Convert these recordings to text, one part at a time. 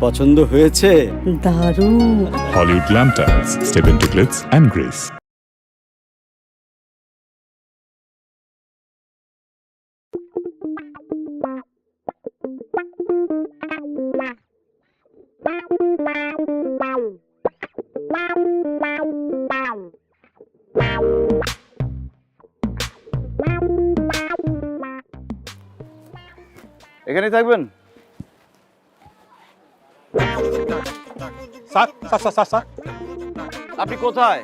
পছন্দ হয়েছে? দারুণ। Hollywood Glam Tiles. Step into glitz and grace. এখানেই থাকবেন? Sir sir sir sir sir আপনি কোথায়?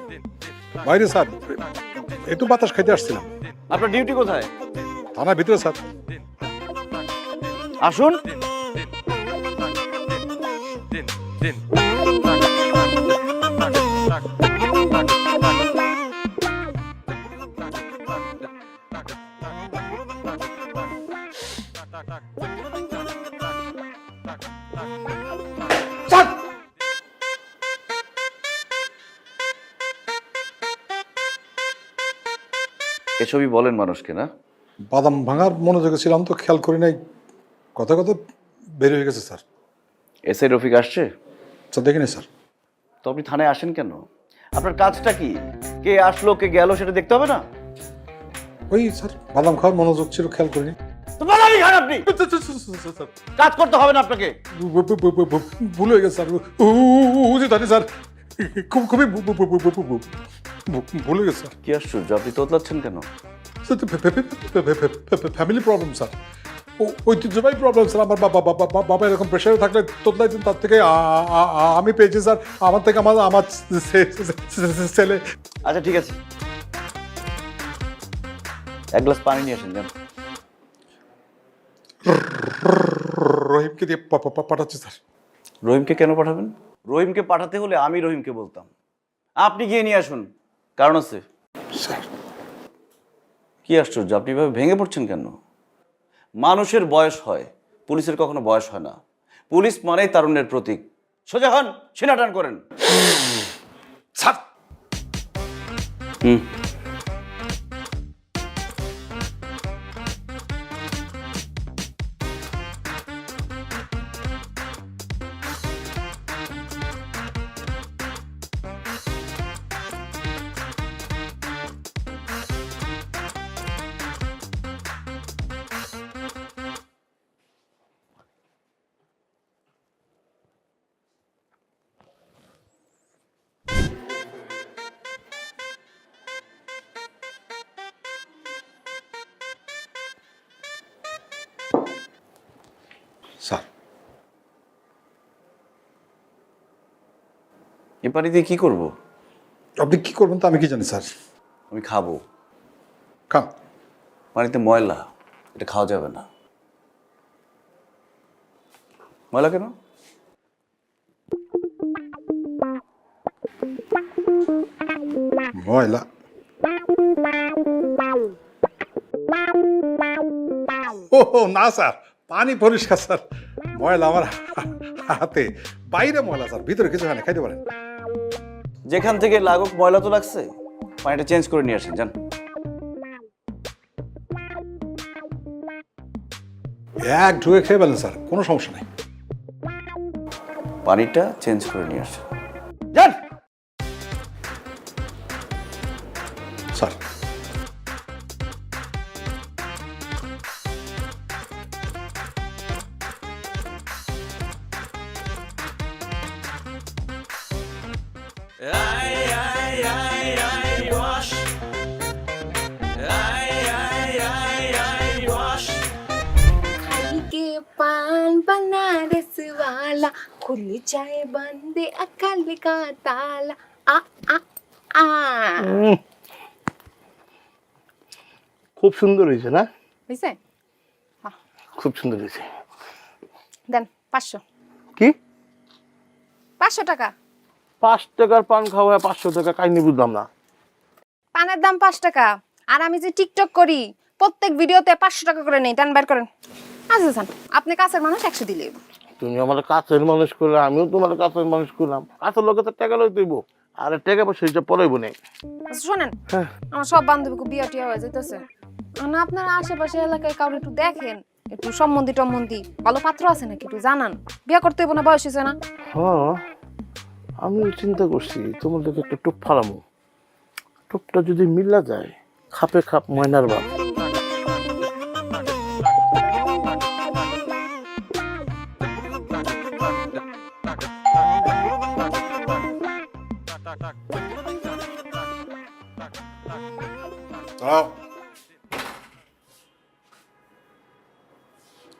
বাইরে স্যার, একটু বাতাস খাইতে আসছিলাম। আপনার ডিউটি কোথায়? থানার ভিতরে স্যার। আসুন। স্যার এসবই বলেন মানুষকে, না? বাদাম ভাঙার মনোযোগে ছিলাম তো খেয়াল করি নাই, কথা কথা বের হয়ে গেছে স্যার। এসআই রফিক আসছে? স্যার দেখিনি স্যার। তো আপনি থানায় আসেন কেন? আপনার কাজটা কি? কে আসলো কে গেল সেটা দেখতে হবে না? ওই স্যার বাদাম খাওয়ার মনোযোগ ছিল, খেয়াল করিনি। তো বাদামই খান আপনি, কাজ করতে হবে না আপনাকে। ভুল হয়ে গেছে স্যার, জানি স্যার, খুবই ভুল হয়ে গেছে স্যার। কি আশ্চর্য, আপনি তোতলাচ্ছেন কেন? ফ্যামিলি প্রবলেম স্যার, ঐতিহ্যবাহী প্রবলেম স্যার। আমার বাবা এরকম প্রেশারে থাকলে তোতলাইতেন, তার থেকে আমি পেয়েছি স্যার। আমার থেকে আমার ছেলে। আচ্ছা ঠিক আছে, এক গ্লাস পানি নিয়ে আসেন। যান। রহিমকে দিয়ে পাঠাচ্ছি স্যার। রহিমকে কেন পাঠাবেন? রহিমকে পাঠাতে হলে আমি রহিমকে বলতাম, আপনি গিয়ে নিয়ে আসুন। কারণ আছে স্যার। কি আশ্চর্য, আপনি এভাবে ভেঙে পড়ছেন কেন? মানুষের বয়স হয়, পুলিশের কখনো বয়স হয় না। পুলিশ মানেই তারুণ্যের প্রতীক। সোজা হন, সিনা টান করেন। স্যার হুম। স্যার এ পানি দিয়ে কি করবো? আপনি কি করবেন তা আমি কি জানি স্যার। আমি খাবো। খান। পানিতে ময়লা, এটা খাওয়া যাবে না। ময়লা কেন? ময়লা? ও না স্যার, পানি পরিষ্কার স্যার। ময়লা আমার হাতে, বাইরে ময়লা স্যার, ভিতরে কিছু হয় না, খাইতে পারেন। যেখান থেকে লাগুক, ময়লা তো লাগছে, পানিটা চেঞ্জ করে নিয়ে আসেন। যান। এক ঢুকে খেয়ে ফেলেন স্যার, কোনো সমস্যা নেই। পানিটা চেঞ্জ করে নিয়ে আসেন। যান। স্যার के पान बनारस वाला खुल जाए बंदे अकल का ताला आ आ आ খুব সুন্দর হয়েছে না? বুঝছে? খুব সুন্দর হয়েছে। দেন 500। কি 500 টাকা? 5 টাকার পান খাওয়া 500 টাকা কাহিনী বুঝলাম না। পানের দাম 5 টাকা, আর আমি যে টিকটক করি প্রত্যেক ভিডিওতে 500 টাকা করে নেই। টান বের করেন। আচ্ছা যান, আপনি কাছের মানুষ, 100 দিলেই। তুমি আমার কাছের মানুষ করলে, আমিও তোমার কাছের মানুষ করলাম। কাছের লোকে তো টাকা লই দেবো, আর টাকা পয়সা হিসাব পড়াইব না। আচ্ছা শোনেন, আমার সব বান্ধবীকে বিয়ে টিয়া হয়ে যাইতেছে। আপনার আশেপাশে এলাকায় কাউকে একটু দেখেন, একটু সম্বন্ধী ভালো পাত্র আছে নাকি একটু জানান, বিয়া করতে হইব না, বয়স হয়েছে না? হ্যাঁ, আমি চিন্তা করছি তোমার দিকে একটা টুপ ফালামো। টুপটা যদি মিলা যায়, খাপে খাপ ময়নার বাপ। দাঁড়াও।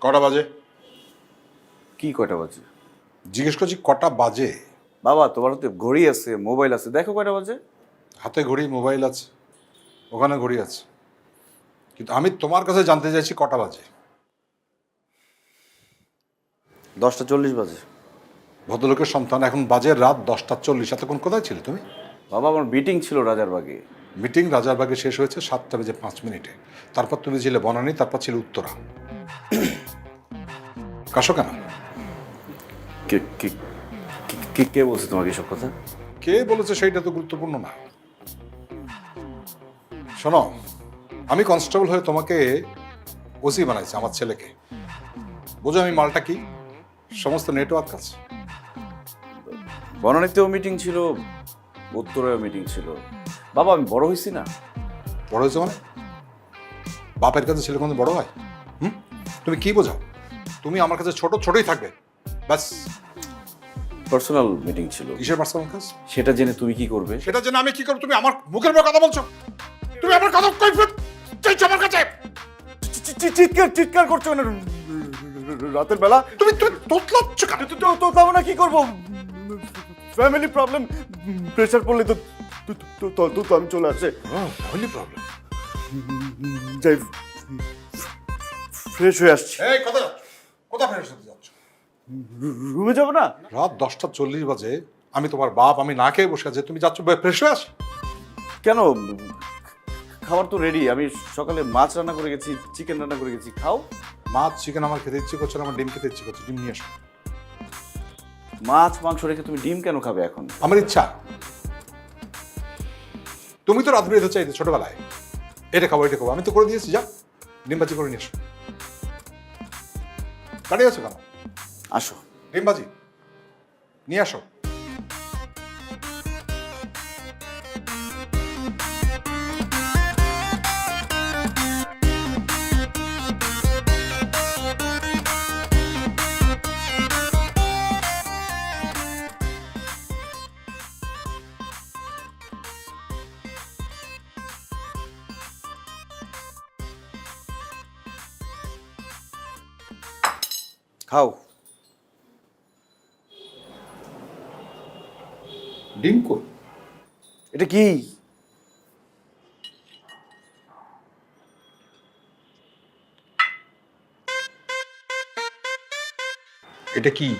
কটা বাজে? কি কয়টা বাজে? জিজ্ঞেস করছি কটা বাজে। বাবা তোমার হাতে ঘড়ি আছে, মোবাইল আছে, দেখো কয়টা বাজে। হাতে ঘড়ি, মোবাইল আছে, ওখানে ঘড়ি আছে, কিন্তু আমি তোমার কাছে জানতে চাইছি কটা বাজে। 10:40 বাজে। ভদ্রলোকের সন্তান, এখন বাজে রাত 10:40। এতক্ষণ কোথায় ছিলে তুমি? বাবা আমার মিটিং ছিল রাজারবাগে। মিটিং রাজারবাগে শেষ হয়েছে 7:05। তারপর তুমি ছিলে বনানী, তারপর ছিল উত্তরা। কাশো কেন? কে কে কে কে বলছে তোমাকে এসব কথা? কে বলেছে সেইটা তো গুরুত্বপূর্ণ না। শোনো, আমি কনস্টেবল হয়ে তোমাকে ওসি বানাইছি, আমার ছেলেকে। বোঝো আমি মালটা কি? সমস্ত নেটওয়ার্ক আছে। বনানীতেও মিটিং ছিল, উত্তরেও মিটিং ছিল। বাবা আমি বড় হয়েছি না? বড় হয়েছে মানে? বাপের কাছে ছেলে কোনো বড় হয়? তুমি কি বোঝাও? তুমি আমার কাছে ছোটই থাকবে ব্যাস। পার্সোনাল মিটিং ছিল। কিসের পার্সোনাল কাজ? সেটা জেনে তুমি কি করবে? সেটা জেনে আমি কি করব? তুমি আমার মুখের উপর কথা বলছো। তুমি আমার কথা কই চাইছো আমার কাছে? চিৎকার করছো না রাতের বেলা? তুমি তোতলাচ্ছ কেন? তো তাও না কি করবো? ফ্যামিলি প্রবলেম, প্রেশার পড়লে তো তো আমি চলে আসে। Family problem? যাই ফ্রেশ হয়ে আসছি। এই কোথা ফেরত হতে যাচ্ছ? রুমে যাবো না? রাত 10:40 বাজে, আমি তোমার বাপ, আমি না খেয়ে বসে আছি, তুমি যাচ্ছ ফ্রেশ হয়ে আসি? কেন? খাবার তো রেডি। আমি সকালে মাছ রান্না করে গেছি, চিকেন রান্না করে গেছি, খাও। মাছ চিকেন আমার খেতে ইচ্ছে করছে না, আমার ডিম খেতে ইচ্ছে করছে, ডিম নিয়ে এসো। মাছ মাংস রেখে তুমি ডিম কেন খাবে এখন? আমার ইচ্ছা। তুমি তো রাত বেরোতে চাইতে ছোটবেলায়, এটা খাবো এটা খাবো, আমি তো করে দিয়েছি, যা ডিম ভাজি করে নিয়ে এসো। দাঁড়িয়ে আছো কেন? আসো। ডিম ভাজি নিয়ে আসো। খাও। ডিম কই? এটা কি? এটা কি?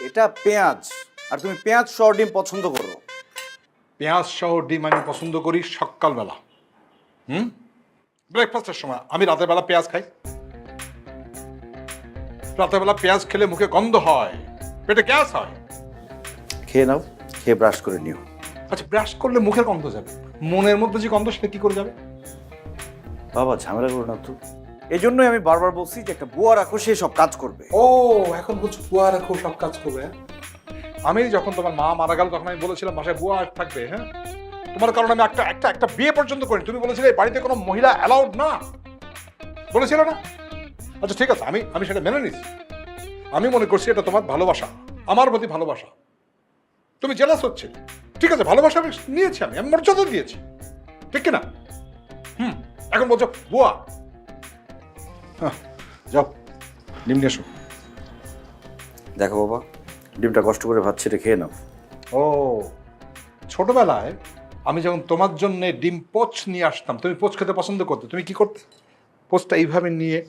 এটা পেঁয়াজ। আর তুমি পেঁয়াজ সহ ডিম পছন্দ করো? পেঁয়াজ সহ ডিম আমি পছন্দ করি সকালবেলা, ব্রেকফাস্টের সময়। আমি রাতের বেলা পেঁয়াজ খাই। রাতের বেলা পেঁয়াজ খেলে মুখে গন্ধ হয়, পেটে গ্যাস হয়। খেয়ে নাও, খেয়ে ব্রাশ করে নিও। আচ্ছা, ব্রাশ করলে মুখের গন্ধ যাবে, মনের মধ্যে যে গন্ধ সেটা কি করে যাবে? বাবা ঝামেলা করো না তো। এই জন্যই আমি বারবার বলছি যে একটা বুয়া রাখো, সে সব কাজ করবে। ও, এখন বলছো বুয়া রাখো, সব কাজ করবে? হ্যাঁ, আমি যখন তোমার মা মারা গেল তখন আমি বলেছিলাম বাসায় বুয়া থাকবে। হ্যাঁ, তোমার কারণে আমি একটা বিয়ে পর্যন্ত করি। তুমি বলেছিলে এই বাড়িতে কোনো মহিলা অ্যালাউড না, বলেছিলে না? আচ্ছা ঠিক আছে, আমি সেটা মেনে নিচ্ছি। আমি মনে করছি এটা তোমার ভালোবাসা, আমার প্রতি ভালোবাসা। তুমি জেলাস হচ্ছে, ঠিক আছে, ভালোবাসা আমি নিয়েছি, আমি মর্যাদা দিয়েছি, ঠিক কিনা? এখন বলছো বুয়া। যাও ডিম নিয়ে এসো। দেখো বাবা, ডিমটা কষ্ট করে ভাত ছেড়ে খেয়ে নাও। ও, ছোটবেলায় আমি যখন তোমার জন্য ডিম পোচ নিয়ে আসতাম, তুমি পোচ খেতে পছন্দ করতে, তুমি কি করতে? পোচটা এইভাবে নিয়ে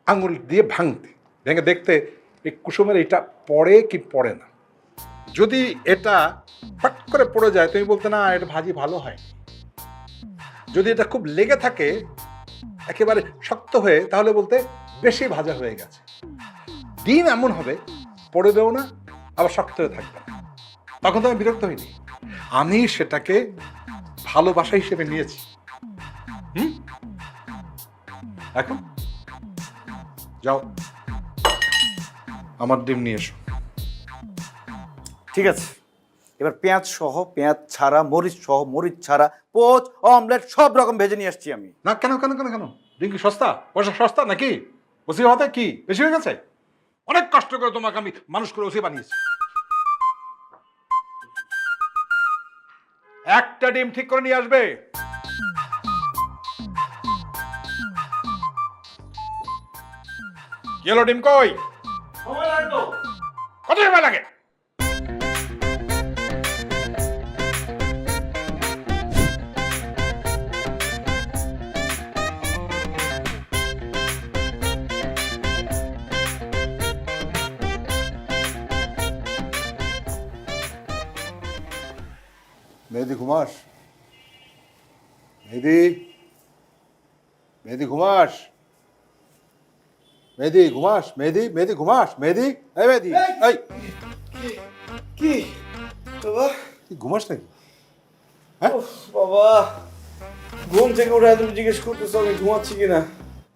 আঙুল দিয়ে ভেঙে দেখতে এই কুসুমের এটা পড়ে কি পড়ে না। যদি এটা ফট করে পড়ে যায় তুমি বলতে না এটা ভাজি ভালো হয়। যদি এটা খুব লেগে থাকে, একেবারে শক্ত হয়ে, তাহলে বলতে বেশি ভাজা হয়ে গেছে। ডিম এমন হবে, পড়ে দেও না, আবার শক্ত হয়ে থাকবে না, তখন তো আমি বিরক্ত হইনি। আমি সেটাকে ভালোবাসা হিসেবে নিয়েছি। এখন যাও আমার ডিম নিয়ে এসো। ঠিক আছে, এবার পেঁয়াজ সহ, পেঁয়াজ ছাড়া, মরিচ সহ, মরিচ ছাড়া, পোচ, অমলেট সব রকম ভেজে নিয়ে আসছি আমি। না কেন কেন কেন কেন ডিম কি সস্তা, পয়সা সস্তা নাকি? ওসি হতে কি বেশি হয়ে গেছে? অনেক কষ্ট করে তোমাকে আমি মানুষ করে ওসি বানিয়েছি। একটা ডিম ঠিক করে নিয়ে আসবে। গেলো ডিম কই? কত সময় লাগে? মেহেদি ঘুমাস? মেহেদি, মেহেদি ঘুমাস? মেহেদি ঘুমাস? মেহেদি, মেহেদি ঘুমাস? মেহেদি, এই মেহেদি, এই কি বাবা? তুই ঘুমাস নাকি? বাবা, ঘুম থেকে উঠে তুমি জিজ্ঞেস করতেছো আমি ঘুমাচ্ছি কিনা?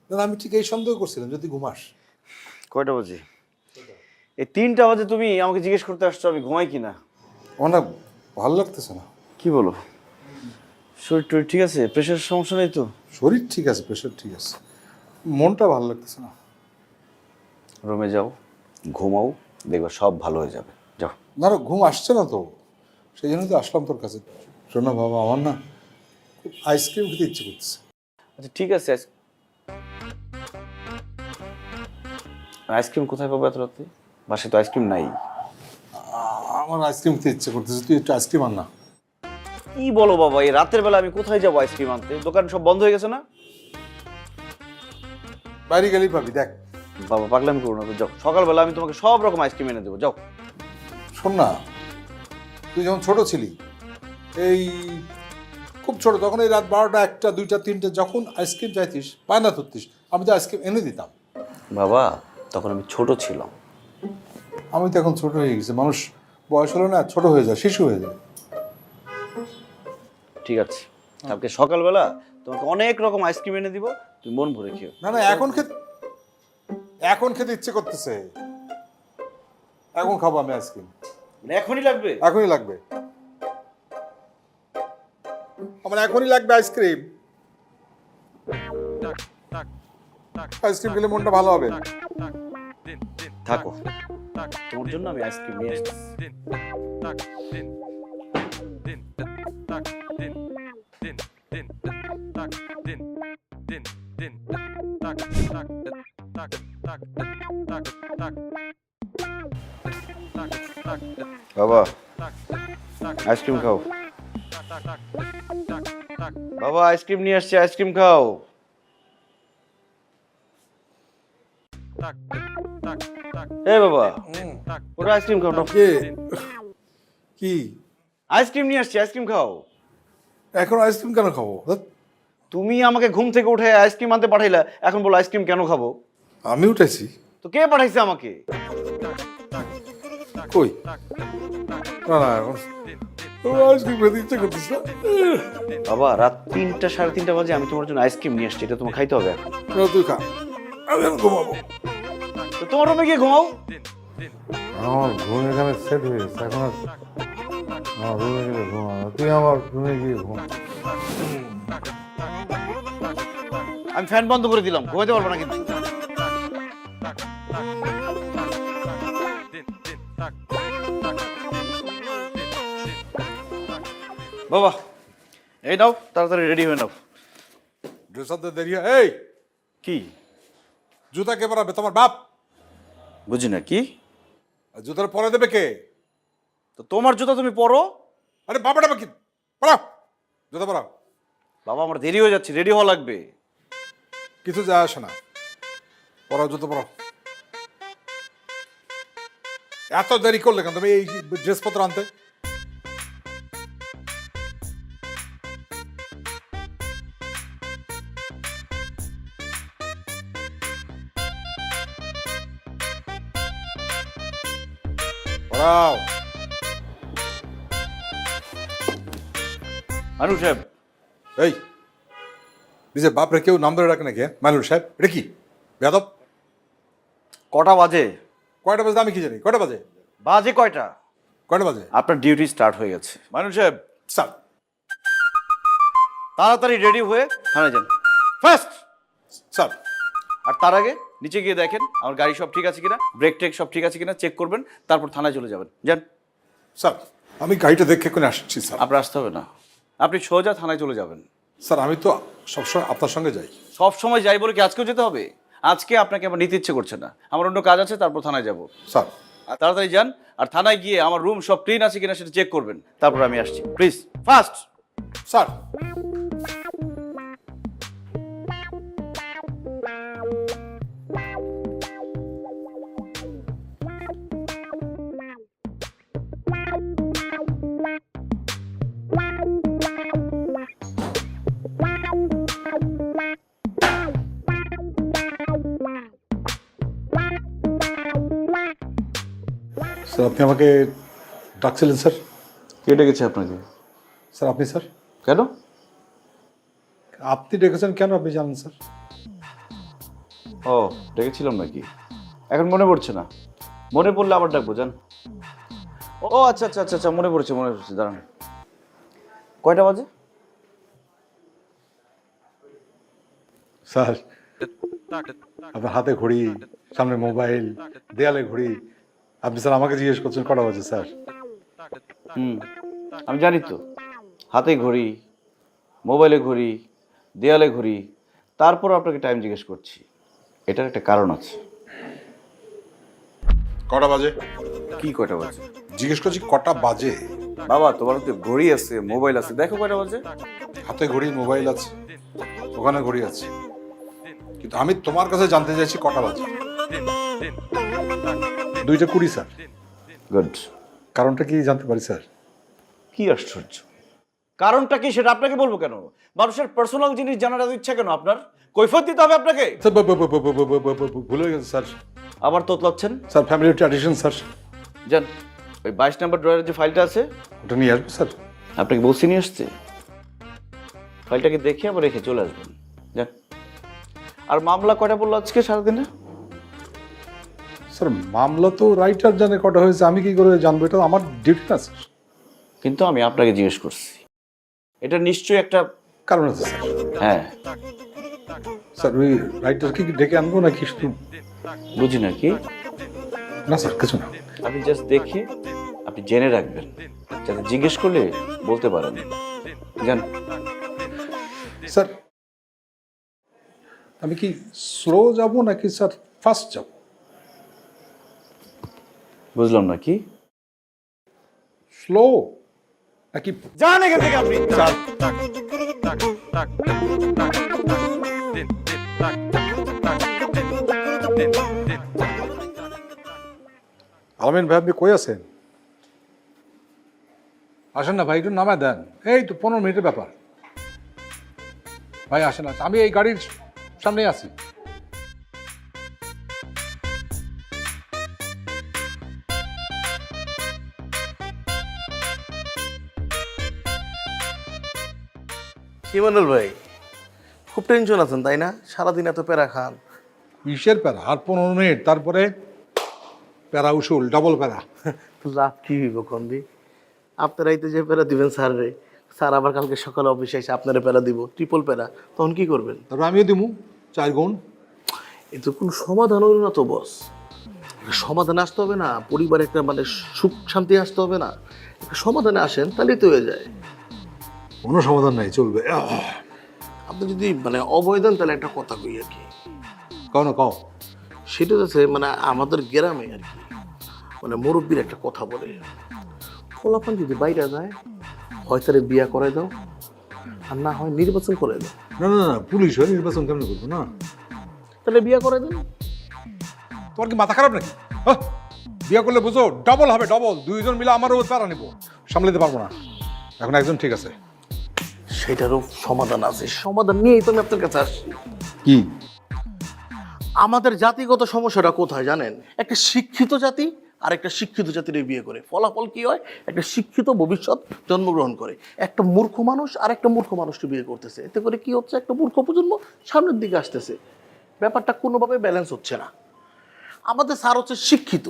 না আমি ঠিক এই সন্দেহ করছিলাম যদি ঘুমাস। কয়টা বাজে? এই 3টা বাজে তুমি আমাকে জিজ্ঞেস করতে আসছো আমি ঘুমাই কিনা? আমার না ভালো লাগতেছে না। কি বলো? শরীর টরীর ঠিক আছে? প্রেশার সমস্যা নেই তো? শরীর ঠিক আছে, প্রেশার ঠিক আছে, মনটা ভালো লাগতেছে না। রুমে যাও, ঘুমাও, দেখবা সব ভালো হয়ে যাবে। যাও। না না ঘুম আসছে না তো, সেই জন্যই তো আসলাম তোর কাছে। শোন না বাবা, আমার না খুব আইসক্রিম খেতে ইচ্ছে করতেছে। আচ্ছা ঠিক আছে, আইসক্রিম কোথায় পাবো এত রাতে? বাসায় তো আইসক্রিম নাই। আমার আইসক্রিম খেতে ইচ্ছে করতেছে, তুই একটু আইসক্রিম আন না। কি বলো বাবা, এই রাতের বেলা আমি কোথায় যাবো আইসক্রিম আনতে? দোকান সব বন্ধ হয়ে গেছে না? বাইরে গেলেই পাবি, দেখ। বাবা পাগলামি করো না তো, যাও। সকালবেলা আমি তোমাকে সব রকম আইসক্রিম এনে দেবো, যাও। শোন না, তুই যখন ছোট ছিলি, এই খুব ছোট, তখন এই রাত 12টা 1টা 2টা 3টে যখন আইসক্রিম চাইতিস, বায়না ধরতিস, আমি তো আইসক্রিম এনে দিতাম। বাবা তখন আমি ছোট ছিলাম। আমি তো এখন ছোট হয়ে গেছি, মানুষ বয়স হলো না ছোট হয়ে যায়, শিশু হয়ে যায়। ঠিক আছে, কালকে সকালবেলা তোমাকে অনেক রকম আইসক্রিম এনে দিব, তুমি মন ভরে খেও। না না এখন খেতে ইচ্ছে করতেছে, এখন খাবো আমি আইসক্রিম, এখনই লাগবে? এখনই লাগবে, আমার এখনই লাগবে আইসক্রিম। আইসক্রিম খেলে মনটা ভালো হবে। থাকো, তোমার জন্য আমি আইসক্রিম নিয়ে আসছি। বাবা আইসক্রিম খাও। বাবা আইসক্রিম নিয়ে আসছে, আইসক্রিম খাও। এ বাবা, ওরা আইসক্রিম খাও না। কি আইসক্রিম নিয়ে আসছি, আইসক্রিম খাও। এখন আইসক্রিম কেন খাবো? তুমি আমাকে ঘুম থেকে উঠে আইসক্রিম আনতে পাঠাইলা, এখন বলো আইসক্রিম কেন খাবো? আমি উঠেছি? তো কে পাঠাইছে আমাকে? কই? না না এখন আইসক্রিম খেতে ইচ্ছে করতেছ না? বাবা রাত 3টা 3:30 বাজে আমি তোমার জন্য আইসক্রিম নিয়ে আসছি, এটা তোমার খাইতে হবে এখন। তুই খা, আমি এখন ঘুমাবো। তো তোমার রুমে গিয়ে ঘুমাও। আমার ঘুম এখানে সেট হয়ে গেছে, এখন আর আমার রুমে গেলে ঘুমাবো। তুই আমার রুমে গিয়ে ঘুমা। আমি ফ্যান বন্ধ করে দিলাম, ঘুমাইতে পারবো না কিন্তু। বাবা এই নাও, তাড়াতাড়ি রেডি হয়ে নাও। ড্রেস আনতে দেরি হয়। এই কি জুতা কে পরাবে? তোমার বাপ? বুঝি না কি? আর জুতার পরে দেবে কে? তো তোমার জুতা তুমি পরো। আরে বাবাটা কি পরাও, জুতা পরাও। বাবা আমার দেরি হয়ে যাচ্ছে, রেডি হওয়া লাগবে। কিছু যায় আসে না, পরাও, জুতো পরাও। এত দেরি করলে কেন তুমি এই ড্রেসপত্র আনতে? পরাও। মানুষ সাহেব, এই নিজের বাপরে কেউ নাম ধরে ডাকে নাকি? মাইনুল সাহেব, এটা কি বেয়াদব? কটা বাজে? কয়টা বাজে আমি কি জানি? কয়টা বাজে? বাজে কয়টা? কয়টা বাজে? আপনার ডিউটি স্টার্ট হয়ে গেছে মানুষ সাহেব। স্যার, তাড়াতাড়ি রেডি হয়ে থানায় যান ফার্স্ট। স্যার, আর তার আগে নিচে গিয়ে দেখেন আমার গাড়ি সব ঠিক আছে কিনা, ব্রেক টেক সব ঠিক আছে কিনা চেক করবেন, তারপর থানায় চলে যাবেন। যান। স্যার, আমি গাড়িটা দেখে কোনে আসছি স্যার। আপনার আসতে হবে না, আপনি সোজা থানায় চলে যাবেন। স্যার, আমি তো সবসময় আপনার সঙ্গে যাই। সব সময় যাই বলে কি আজকেও যেতে হবে? আজকে আপনাকে আমার নিতে ইচ্ছে করছে না, আমার অন্য কাজ আছে, তারপর থানায় যাব। স্যার, আর তাড়াতাড়ি যান, আর থানায় গিয়ে আমার রুম সব ক্লিন আছে কিনা সেটা চেক করবেন, তারপর আমি আসছি। Please fast. স্যার। স্যার, আপনি আমাকে ডাকছিলেন স্যার? কে ডেকেছে আপনাকে? স্যার, আপনি স্যার? কেন? আপনি ডেকেছেন কেন আপনি জানেন স্যার? ও, ডেকেছিলাম নাকি? এখন মনে পড়ছে না, মনে পড়লে আবার ডাকবো। যান। ও আচ্ছা আচ্ছা আচ্ছা আচ্ছা, মনে পড়ছে মনে পড়ছে, দাঁড়ান। কয়টা বাজে? স্যার, আপনার হাতে ঘড়ি, সামনে মোবাইল, দেয়ালে ঘড়ি, আপনি স্যার আমাকে জিজ্ঞেস করছেন কটা বাজে স্যার? আমি জানি তো, হাতে ঘড়ি, মোবাইলে ঘড়ি, দেয়ালে ঘড়ি, তারপর আপনাকে টাইম জিজ্ঞেস করছি। এটার একটা কারণ আছে। কটা বাজে? কি কয়টা বাজে? জিজ্ঞেস করছি কটা বাজে। বাবা, তোমার তো ঘড়ি আছে, মোবাইল আছে, দেখো কয়টা বাজে। হাতে ঘড়ি, মোবাইল আছে, ওখানে ঘড়ি আছে, কিন্তু আমি তোমার কাছে জানতে চাইছি কটা বাজে। 2:20 স্যার। গুড। কারণটা কি জানতে পারি স্যার? কি আশ্চর্য, কারণটা কি সেটা আপনাকে বলবো কেন? মানুষের পার্সোনাল জিনিস জানার এত ইচ্ছা কেন আপনার? কৈফিয়ত দিতে হবে আপনাকে? স্যার, ভুল হয়ে গেছে স্যার। আবার তোতলাচ্ছেন? Sir, family tradition sir. যান, ওই 22 নম্বর ড্রয়ারের যে ফাইলটা আছে ওটা নিয়ে আসবো স্যার। আপনাকে বলছি নিয়ে আসছে, ফাইলটাকে দেখে আবার রেখে চলে আসবেন। যান। আর মামলা কয়টা বললো আজকে সারাদিনে? স্যার, মামলা তো রাইটার জানে কটা হয়েছে, আমি কি করে জানবো? এটা আমার ডিউটি না স্যার। কিন্তু আমি আপনাকে জিজ্ঞেস করছি, এটা নিশ্চয়ই একটা কারণ আছে স্যার। হ্যাঁ। স্যার, ওই রাইটারকে কি ডেকে আনবো নাকি শুধু? বুঝি না কি? না স্যার, কিছু না। আপনি জাস্ট দেখে আপনি জেনে রাখবেন, যাতে জিজ্ঞেস করলে বলতে পারেন। জান। স্যার, আমি কি স্লো যাব নাকি স্যার ফাস্ট যাব? বুঝলাম না কি? স্লো নাকি? যান এখান থেকে আপনি। স্যার, আলমিন ভাই, আপনি কই আছেন? আসেন না ভাই, একটু নামায় দেন। এই তো 15 মিনিটের ব্যাপার। ভাই আসেন, আসেন, আমি এই গাড়ির সামনেই আছি। ইমানুল ভাই, খুব টেনশন আছেন তাই না? সারাদিন এত প্যারা খান। কিসের প্যারা? আর 15 মিনিট, তারপরে প্যারা উসুল, ডাবল প্যারা। লাভ কি হইব কন্দি? আপনারাই তো যে প্যারা দিবেন স্যাররে, স্যার আবার কালকে সকালে অফিসে এসে আপনারা প্যারা দিব, ট্রিপল প্যারা, তখন কি করবেন? তারপর আমিও দিমু 4 গুণ। এ তো কোনো সমাধান হলো না তো বস। সমাধানে আসতে হবে না, পরিবারে একটা মানে সুখ শান্তি আসতে হবে না, একটা সমাধানে আসেন তাহলেই তো হয়ে যায়। কোনো সমাধান নাই, চলবে। আপনি যদি মানে অবয় দেন তাহলে একটা কথা কই আর কি। কও না, কও। সেটা হচ্ছে মানে আমাদের গ্রামে আর কি, মানে মুরব্বীর একটা কথা বলে, ফলাফল যদি বাইরে যায় হয় তারে বিয়া করাই দাও, আর না হয় নির্বাচন করে দাও। না না না, পুলিশ হয়ে নির্বাচন কেমন করবো? না, তাহলে বিয়া করে দেন। তোমার কি মাথা খারাপ নাকি? হ্যাঁ, বিয়ে করলে বুঝো ডবল হবে, ডবল। 2 জন মিলে আমারও প্যারা নিবো, সামলাতে পারবো না। এখন একজন ঠিক আছে। সেটারও সমাধান আছে, সমাধান নিয়েই তো আমি আপনার কাছে আসছি। কি? আমাদের জাতিগত সমস্যাটা কোথায় জানেন? একটা শিক্ষিত জাতি আর একটা শিক্ষিত জাতির বিয়ে করে, ফলাফল কি হয়? একটা শিক্ষিত ভবিষ্যৎ জন্মগ্রহণ করে। একটা মূর্খ মানুষ আর একটা মূর্খ মানুষকে বিয়ে করতেছে, এতে করে কি হচ্ছে? একটা মূর্খ প্রজন্ম সামনের দিকে আসতেছে। ব্যাপারটা কোনোভাবে ব্যালেন্স হচ্ছে না। আমাদের স্যার হচ্ছে শিক্ষিত,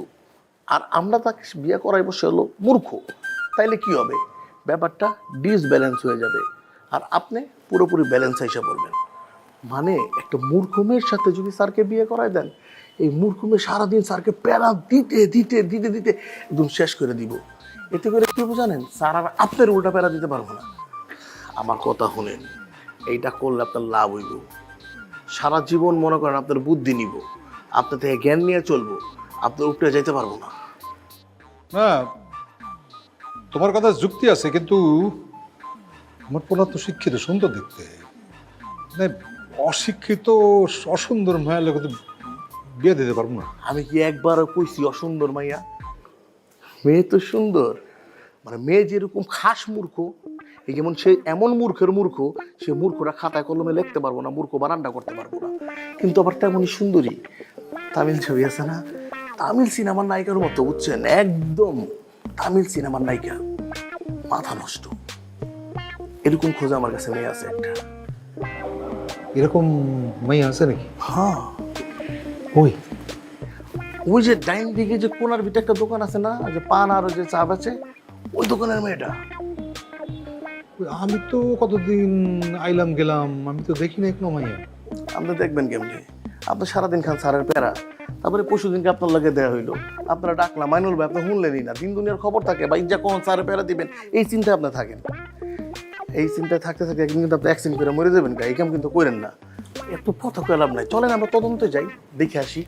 আর আমরা তাকে বিয়ে করাইবো, সে হলো মূর্খ। তাইলে কি হবে? ব্যাপারটা ডিসব্যালেন্স হয়ে যাবে, আর আপনি পুরোপুরি ব্যালেন্স হিসাব করবেন। মানে একটা মূর্খ মেয়ের সাথে যদি স্যারকে বিয়ে করায় দেন, এই মূর্খ মেয়ে সারাদিন স্যারকে প্যারা দিতে দিতে দিতে দিতে একদম শেষ করে দিব। এতে করে কি হবে জানেন? স্যার আর আপনার উল্টা প্যারা দিতে পারবো না। আমার কথা শুনেন, এইটা করলে আপনার লাভ হইব। সারা জীবন মনে করেন আপনার বুদ্ধি নিব, আপনার থেকে জ্ঞান নিয়ে চলবো, আপনার উপরে যাইতে পারবো না। না, তোমার কথা যুক্তি আছে, কিন্তু আমার পোলা তো শিক্ষিত, সুন্দর দেখতে। মানে অশিক্ষিত অসুন্দর মায়ের লোক তো বিয়ে দিতে পারবো না। আমি কি একবারও কইছি অসুন্দর মাইয়া? মেয়ে তো সুন্দর, মানে মেয়ে যেরকম খাস মূর্খ, এই যেমন সে এমন মূর্খের মূর্খ, সে মূর্খরা খাতায় কলমে লিখতে পারবো না, মূর্খ বারান্ডা করতে পারবো না, কিন্তু আবার তেমনই সুন্দরী। তামিল ছবি আছে না, তামিল সিনেমার নায়িকার মতো, বুঝছেন? একদম তামিল সিনেমার নায়িকা, মাথা নষ্ট। এরকম খোঁজা আমার কাছে মেয়ে আছে একটা। এরকম মাইয়া আছে নাকি? হ্যাঁ, ওই ওই যে ডাইন দিকে যে কোনার ভিতরে একটা দোকান আছে না, যে পান আর ওই যে চা বেচে, ওই দোকানের মেয়েটা। আমি তো কতদিন আইলাম গেলাম, আমি তো দেখি না কোনো মাইয়া। আপনি দেখবেন কেমনি? আপনি সারাদিন খান সারের প্যারা, তারপরে পরশু দিনকে আপনার লাগে দেওয়া হইলো, আপনারা ডাকলাম, মাইনুল ভাই আপনি শুনলেনই না। দিন দুনিয়ার খবর থাকে বা ইজ্জা কোন সারের প্যারা দিবেন, এই চিন্তায় আপনি থাকেন। এই চিন্তায় থাকতে থাকতে একদিন কিন্তু আপনি অ্যাক্সিডেন্ট করে মরে যাবেন। এই কাম কিন্তু করেন না, একটু পথ লাভ নাই। চলেন আমরা তদন্তে যাই, দেখে আসি।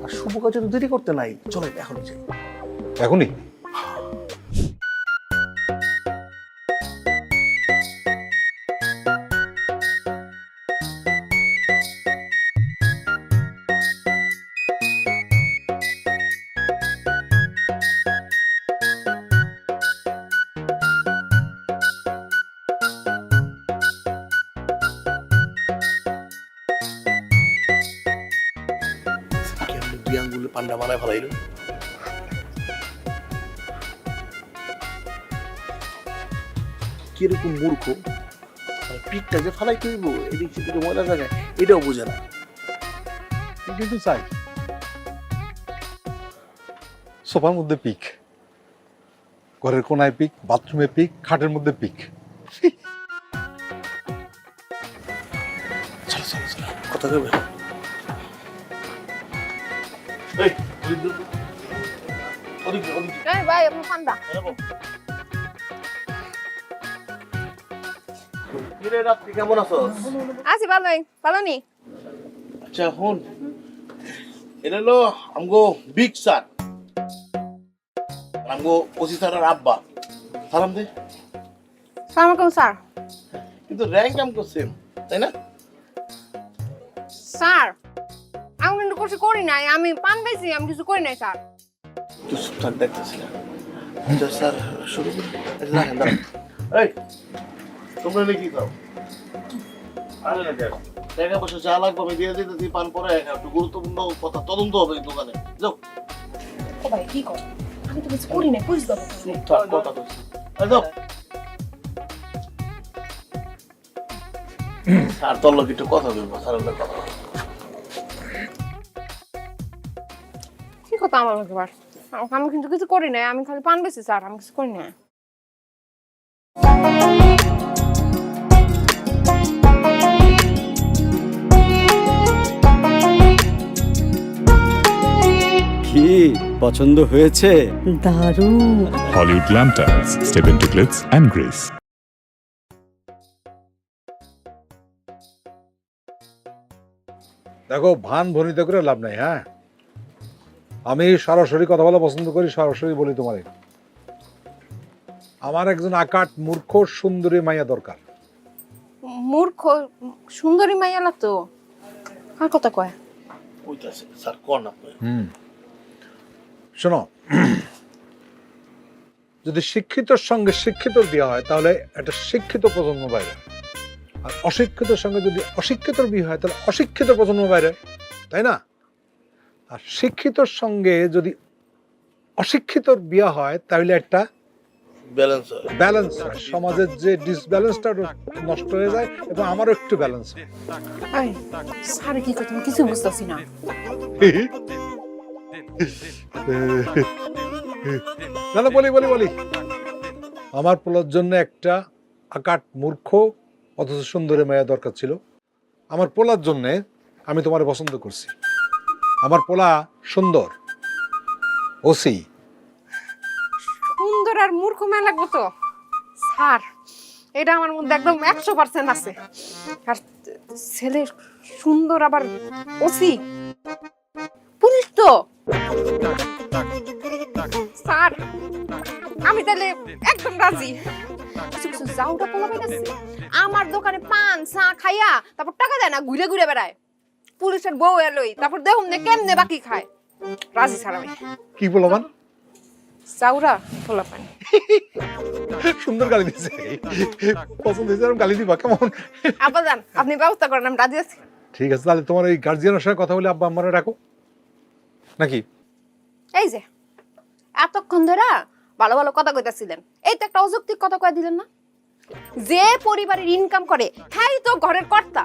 আর শুভ কাজে তো দেরি করতে নাই, চলেন এখনই যাই। এখনই? কেমনি দুই আঙ্গুলে পান্ডা বানায় ফেলাইলো। কিরকম মূর্খ, পিঠটা যে ফালাই করব এদিক সেদিকে ময়লা জায়গায়, এটাও বোঝে না। কিন্তু চাই সোফার মধ্যে পিক, ঘরের কোনায় পিক, বাথরুমে পিক, খাটের মধ্যে পিক। চলো চলো চলো, কথা কবে? এই, ওদিকে ওদিকে এই ভাই আপনি পান্ডা। কিরে রাত্রি কেমন আছোস? আছি ভালোই, ভালো নি? আচ্ছা হন, এটা হলো আমগো বিগ স্যার, আমগো ওসি স্যারের আব্বা। সালাম দে। সালাম আলাইকুম স্যার। কিন্তু র্যাঙ্ক আমগো সেম, তাই না? স্যার আমি কিন্তু কিছু করি নাই, আমি পান পেয়েছি, আমি কিছু করি নাই স্যার। তুই চুপ থাক, দেখতেছি না। আচ্ছা স্যার শুরু করি। আচ্ছা দাঁড়ান দাঁড়ান। এই তোমরা নাকি খাও? আরে না দেখ, টাকা পয়সা যা লাগবে আমি দিয়ে দিতে, তুই পান পরে একটু গুরুত্বপূর্ণ কথা তদন্ত হবে এই দোকানে। যাও। ও ভাই কি কর, আমি তো কিছু করি নাই, বুঝ দাও। চুপ থাক, কথা তো। যাও। স্যার তোর লোক একটু কথা বলবো, স্যারের লোক কথা বলবো। কি কথা আমার লোক আবার? আমি কিন্তু কিছু করি নাই, আমি খালি পান পেয়েছি স্যার, আমি কিছু করি নাই। কি পছন্দ হয়েছে? দারুণ। Hollywood Glam Tiles. Step into glitz and grace. দেখো, ভান ভনিত করে লাভ নাই। হ্যাঁ, আমি সরাসরি কথা বলা পছন্দ করি, সরাসরি বলি তোমারে। আমার একজন আকাট মূর্খ সুন্দরী মাইয়া দরকার। মূর্খ সুন্দরী মাইয়া লাগতো? আর কথা কয়? ওইটাছে স্যার কোন আপনি? শোনো, যদি শিক্ষিতর সঙ্গে শিক্ষিত দেওয়া হয় তাহলে একটা শিক্ষিত প্রজন্ম বাইরে, আর অশিক্ষিতর সঙ্গে যদি অশিক্ষিতর বিয়ে হয় তাহলে অশিক্ষিত প্রজন্ম বাইরে, তাই না? আর শিক্ষিতর সঙ্গে যদি অশিক্ষিতর বিয়ে হয় তাহলে একটা ব্যালেন্স হয়। ব্যালেন্স হয়, সমাজের যে ডিসব্যালেন্সটা নষ্ট হয়ে যায় এবং আমারও একটু ব্যালেন্স হয়। এই স্যার কি কথা আমি কিছু বুঝতেছি না। না না, বলি বলি বলি আমার পোলার জন্য একটা আকাট মূর্খ অথচ সুন্দরী মেয়ে দরকার ছিল। আমার পোলার জন্যে আমি তোমার পছন্দ করছি। আমার পোলা সুন্দর, ওসি। সুন্দর আর মূর্খ মেয়ে লাগবো তো স্যার, এটা আমার মধ্যে একদম 100% আছে। আর ছেলে সুন্দর আবার ওসি পুলিশ তো স্যার, আমি তাহলে একদম রাজি। কিছু কিছু যাওটা পোলা পাইতেছে আমার দোকানে পান চা খাইয়া তারপর টাকা দেয় না, ঘুরে ঘুরে বেড়ায়। পুলিশের বউ এলোই তারপর দেখুন কেমনে বাকি খায়। রাজি স্যার আমি। কি বলবান? চাউরা পোলা পানি। সুন্দর গালি দিচ্ছে, পছন্দ হয়েছে, এরকম গালি দিবা কেমন? আব্বা যান, আপনি ব্যবস্থা করেন, আমি রাজি আছি। ঠিক আছে, তাহলে তোমার এই গার্জিয়ানের সঙ্গে কথা বলে আব্বা আম্মারে ডাকো নাকি? এই যে এতক্ষণ ধরে ভালো ভালো কথা কইতাছিলেন, এই তো একটা অযৌক্তিক কথা কয়ে দিলেন না। যে পরিবারের ইনকাম করে হ্যাঁ তো ঘরের কর্তা।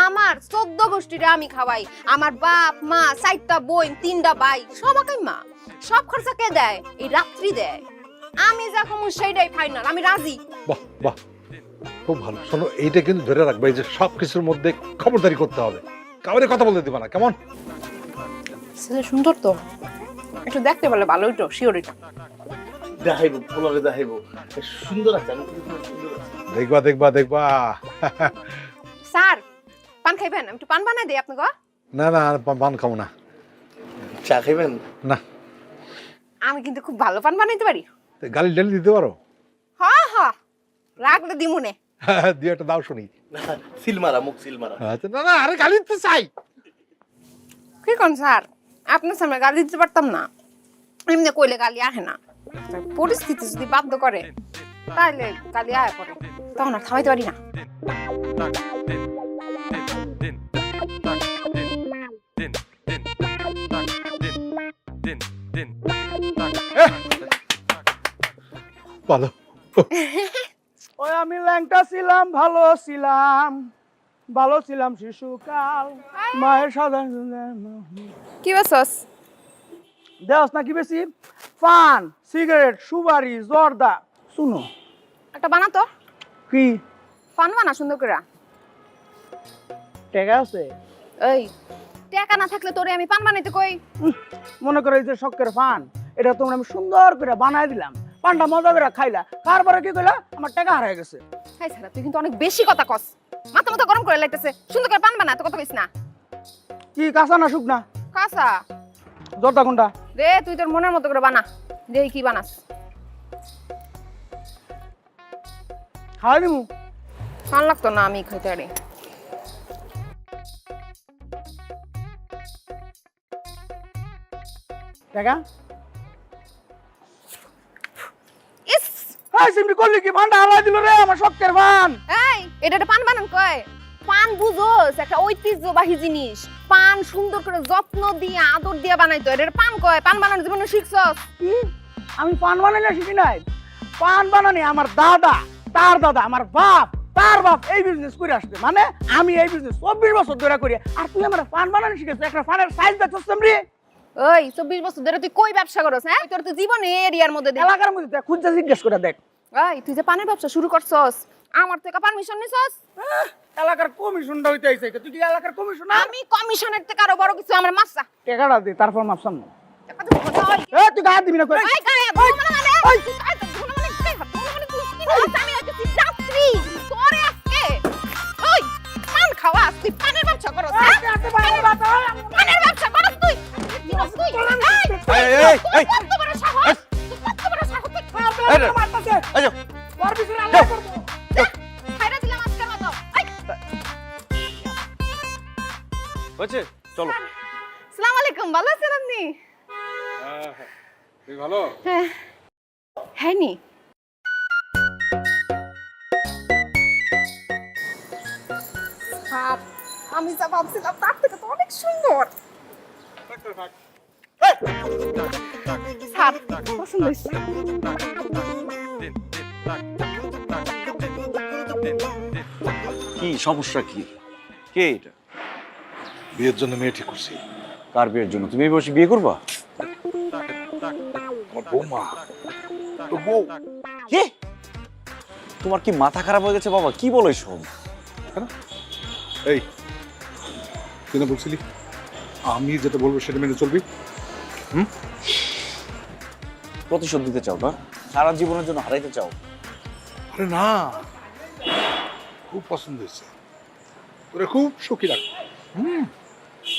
আমার 14 গোষ্ঠীরে আমি খাওয়াই, আমার বাপ মা 4টা বোন 3টা ভাই সবাই মা, সব খরচা কে দেয়? এই রাত্রি দেয়। আমি যা কমু সেইটাই ফাইনাল, আমি রাজি। বাহ বাহ, খুব ভালো। শোনো, এইটা কিন্তু ধরে রাখবে, এই যে সব কিছুর মধ্যে খবরদারি করতে হবে, কাউরে কথা বলতে দিবা না, কেমন? ছেলে সুন্দর তো, একটু দেখতে বলে ভালোই তো, শিওর এটা। দেখাইব, পোলারে দেখাইব সুন্দর আছে, আমি কিন্তু তোমার সুন্দর আছে। দেখবা দেখবা দেখবা। স্যার পান খাইবেন? আমি একটু পান বানাই দিই আপনাকে। না না, আর পান খাবো না। চা খাইবেন? না, আমি কিন্তু খুব ভালো পান বানাইতে পারি। গালি ডালি দিতে পারো? হ্যাঁ হ্যাঁ, রাখলে দিমুনে। দিয়ে একটা দাও শুনি। না, সিলমারা, মুখ সিলমারা। আচ্ছা, না না, আরে গালি দিতে চাই। কি কোন স্যার, আপনার সামনে গালি দিতে পারতাম না, এমনি কইলে গালি আহে না। পরিস্থিতি যদি বাধ্য করে তাহলে গালি আয় পড়ে, তখন আর থামাইতে পারি না। ভালো। ওই আমি ল্যাংটা ছিলাম, ভালো ছিলাম শিশুকাল, মায়ের সাদা কি বলছস? দেওয়াস না কি বেশি? পান, সিগারেট, সুপারি, জর্দা। শুনো একটা বানাতো কি পান বানা সুন্দর করে। টেকা আছে? এই টাকা না থাকলে তোরে আমি পান বানাইতে কই? মনে করো এই যে শখের পান, এটা তোমরা আমি সুন্দর করে বানাই দিলাম, পানটা মজা করে খাইলা, তারপরে কি কইলা? আমার টাকা হারাই গেছে। হাই স্যার, তুই কিন্তু অনেক বেশি কথা কস, মাথা মাথা গরম করে লাইতেছে। সুন্দর করে পান বানা, তো কথা কইস না। কি কাঁচা না শুকনা? কাঁচা জর্দা কোনটা? দে, তুই তোর মনের মতো করে বানা, দেখি কি বানাস। খাওয়াই দিমু? ভাল লাগতো না আমি খাইতে পারি। টাকা ইস, হাই সিমটি করলি কি? পানটা হারাই দিল রে, আমার শখের পান। এই এটা একটা পান বানান কয়? পান বুঝোস একটা ঐতিহ্যবাহী জিনিস, পান সুন্দর করে যত্ন দিয়ে আদর দিয়ে বানাইতো, এটা পান কয়। পান বানানোর জীবনে শিখছস? কি? আমি পান বানাই শিখি নাই। পান বানানি আমার দাদা, তার দাদা, আমার বাপ, তার বাপ এই বিজনেস করে আসছে। মানে আমি এই বিজনেস 24 বছর ধরে করি, আর তুই আমার পান বানানি শিখেছিস? একটা পানের সাইজ দেখছিস রে? ওই 24 বছর ধরে তুই কই ব্যবসা করছ? হ্যাঁ, তোর তো জীবন এরিয়ার মধ্যে দেখ। এলাকার মধ্যে তুই খুঁজে জিজ্ঞেস করে দেখ। এই তুই যে পানের ব্যবসা শুরু করছস, আমার থেকে পারমিশন নিছস? এলাকার কমিশনটা হইতে আইছে, তুই কি এলাকার কমিশন? আমি কমিশনের থেকে আরো বড় কিছু, আমার মাসা টাকাটা দে, তারপর মাপসাম না। টাকা দিব না। এ তুই গায়ে দিবি না কই? এই গায়ে ধুনো মানে, ওই তুই গায়ে ধুনো মানে কি? ধুনো মানে তুই কি বলছ? আমি হইতেছি যাত্রী, তোরে আজকে ওই পান খাওয়া, তুই পানের ব্যবসা করছ? পানের ব্যবসা করছ তুই? তুই এই কত বড় সাহস, কত বড় সাহস তুই? মারতাছে। এই যাও। তোর পিছনে আমরা করব। ছাইরা দিলাম আজকের মতো। এই হয়েছে, চলো। আসসালামু আলাইকুম, ভালো আছেন আপনি? তুই ভালো? হ্যাঁ হ্যাঁ নি। স্যার, আমি যা ভাবছিলাম তার থেকে তো অনেক সুন্দর। এই, স্যার পছন্দ হয়েছে। কি সমস্যা কি? কে এটা? বিয়ের জন্য মেয়ে ঠিক করছি। কার বিয়ের জন্য? তুমি এই বয়সে বিয়ে করবা? আমার বৌমা, তোর বউ। কে? তোমার কি মাথা খারাপ হয়ে গেছে বাবা? কি বলো এসব? এই তুই না বলছিলি আমি যেটা বলবো সেটা মেনে চলবি? প্রতিশোধ দিতে চাও না? সারা জীবনের জন্য হারাইতে চাও? আরে না, খুব পছন্দ হয়েছে, তোরে খুব সুখী রাখ।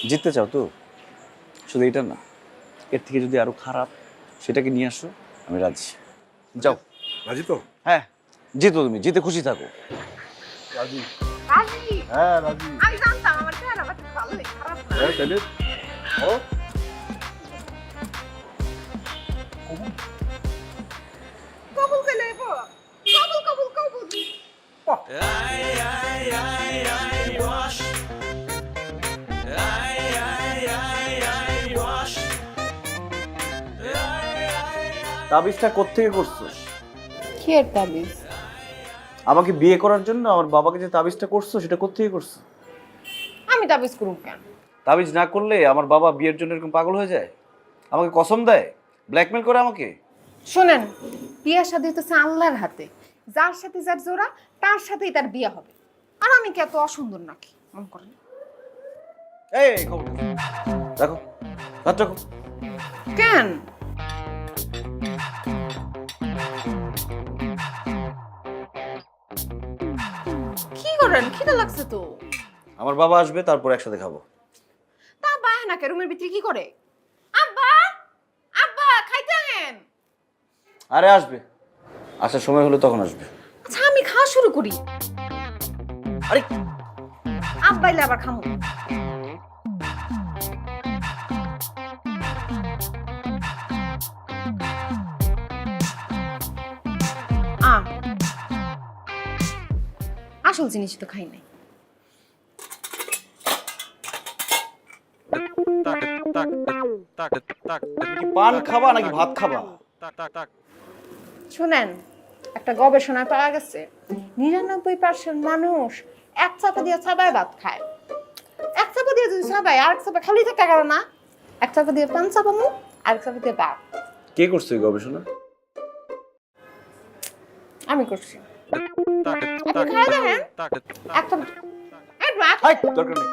জিততে চাও তো? শুধু এটা না, এর থেকে যদি আরো খারাপ সেটাকে নিয়ে আসো, আমি রাজি। যাও। রাজি তো? হ্যাঁ, জিতো, তুমি জিতে খুশি থাকো। রাজি? রাজি? হ্যাঁ রাজি। আমি জানতাম আমার চেহারা বাচ্চা ভালোই, খারাপ না। হ্যাঁ তাহলে ও কবুল করে নেব। কবুল কবুল কবুল। তাবিজটা কোত্থেকে করছো? কি এর তাবিজ? আমাকে বিয়ে করার জন্য আমার বাবাকে যে তাবিজটা করছো সেটা কোত্থেকে করছো? আমি তাবিজ করব কেন? তাবিজ না করলে আমার বাবা বিয়ের জন্য এরকম পাগল হয়ে যায়? আমাকে কসম দেয়, ব্ল্যাকমেল করে আমাকে? শোনেন, বিয়ের সাথে তো আল্লাহর হাতে, যার সাথে যার জোড়া তার সাথেই তার বিয়ে হবে। আর আমি কি এত অসুন্দর নাকি মন করেন? এই খবর দেখো, হাত রাখো। কেন? কি করেন? খিদে লাগছে তো। আমার বাবা আসবে, তারপর একসাথে খাবো। তা বাহ না কে রুমের ভিতরে কি করে? আব্বা, আব্বা খাইতে আহেন। আরে আসবে, আসার সময় হলে তখন আসবে। আচ্ছা আমি খাওয়া শুরু করি। আরে আব্বা এলে আবার খামু। আসল জিনিস তো খাই নাই। কি পান খাবা নাকি ভাত খাবা? শুনেন, একটা গবেষণায় পাওয়া গেছে 99% মানুষ এক চাপা দিয়ে চাবায় ভাত খায়। এক চাপা দিয়ে যদি চাবায় আর এক চাপা খালি থাকা কারণ না, এক চাপা দিয়ে পান চাপামু আর এক চাপা দিয়ে ভাত। কে করছে এই গবেষণা? আমি করছি। আপনি খাই দেখেন একটা এই ভাত হাই, দরকার নেই।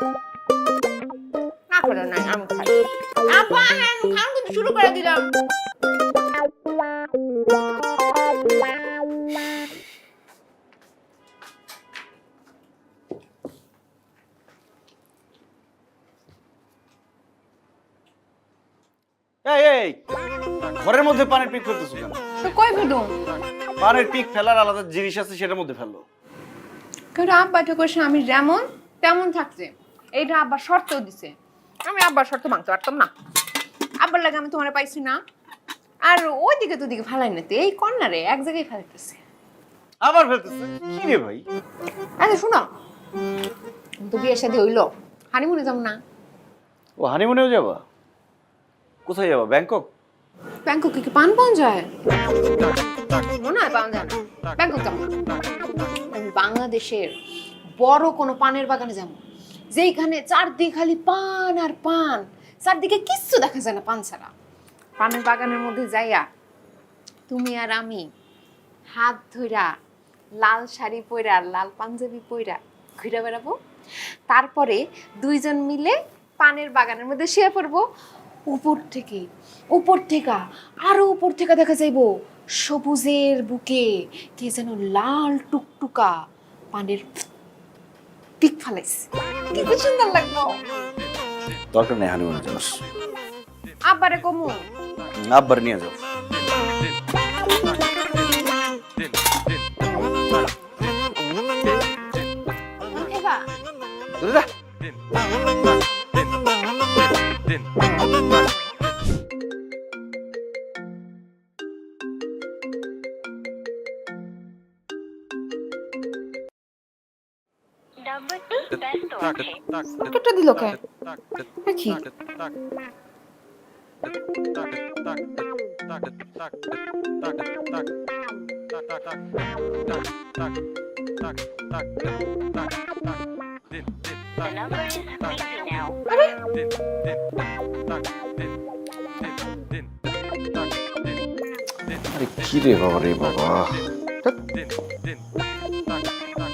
না করে নাই আমি খাই। আপা হ্যাঁ খান কিন্তু শুরু করে দিলাম। এই এই, ঘরের মধ্যে পানির পিক ফেলতেছো কেন? তো কই ফেলুম? পানির পিক ফেলার আলাদা জিনিস আছে, সেটার মধ্যে ফেলো। কারণ আব্বা তো কইছে আমি যেমন তেমন থাকছে। এইটা আব্বা শর্তও দিছে। আমি আব্বার শর্ত ভাঙতে পারতাম না। আব্বার লাগে আমি তোমারে পাইছি না। আর ওইদিকে তো দিকে ফেলাই না, তো এই কর্নারে এক জায়গায় ফেলাইতেছে। আবার ফেলতেছে কি রে ভাই? আচ্ছা শুনো, তো বিয়ের সাথে হইলো, হানিমুনে যাবো না? ও হানিমুনেও যাবা? কোথায় যাবা? ব্যাংকক? ব্যাংককে কি পান পাওয়া যায়? মনে হয় পাওয়া যায় না। ব্যাংকক যাবো না। আমি বাংলাদেশের বড় কোনো পানের বাগানে যাবো, যেইখানে চারদিকে খালি পান আর পান, চারদিকে কিচ্ছু দেখা যায় না পান ছাড়া। পানের বাগানের মধ্যে যাইয়া তুমি আর আমি হাত ধইরা লাল শাড়ি পইরা লাল পাঞ্জাবি পইরা ঘুরে বেড়াবো। তারপরে দুইজন মিলে পানের বাগানের মধ্যে শুয়ে পড়বো। উপর থেকে আরো উপর থেকে দেখা যাইবো সবুজের বুকে কে যেন লাল টুকটুকা পানের পিক ফালাইছে। কি সুন্দর লাগবো। দরকার নেই হানিমুনে যাওয়ার। আব্বারে কমু আব্বার নিয়ে যাও। খেবা? দূরে যা। কেটে দিল কে? কি আরে কি রে বাবা রে বাবা, ধ্যাৎ।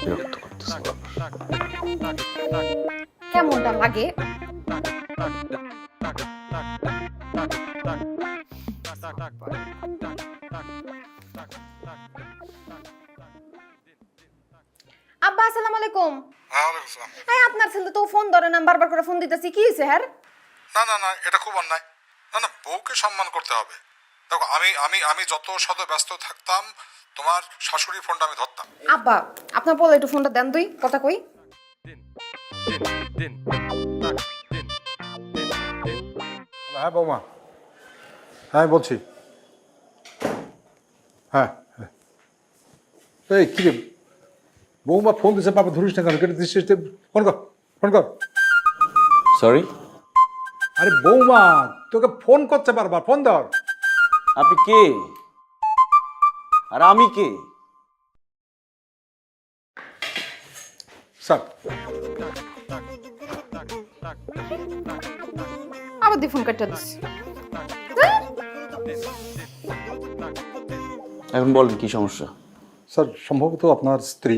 বিরক্ত করতেছে বাবা। কেমনটা লাগে? আব্বা আসসালামু আলাইকুম। এই আপনার ছেলে তো ফোন ধরে না, বারবার করে ফোন দিতেছি, কি হয়েছে হ্যাঁ? না না না, এটা খুব অন্যায়। না না, বউকে সম্মান করতে হবে। দেখো, আমি আমি আমি যত শত ব্যস্ত থাকতাম, তোমার শাশুড়ির ফোনটা আমি ধরতাম। আব্বা আপনার বলে একটু ফোনটা দেন, তুই কথা কই। হ্যাঁ বৌমা, হ্যাঁ বলছি। হ্যাঁ হ্যাঁ, এই কি রে বৌমা ফোন দিছে, বাবা ধরিস না কেন? কেটে দিস, ফোন কর, ফোন কর। সরি, আরে বৌমা তোকে ফোন করছে বারবার, ফোন ধর। আপনি কে আর আমি কে? স্যার, আবার দি ফোন কাটটা দিস। এখন বলেন কি সমস্যা? স্যার সম্ভবত আপনার স্ত্রী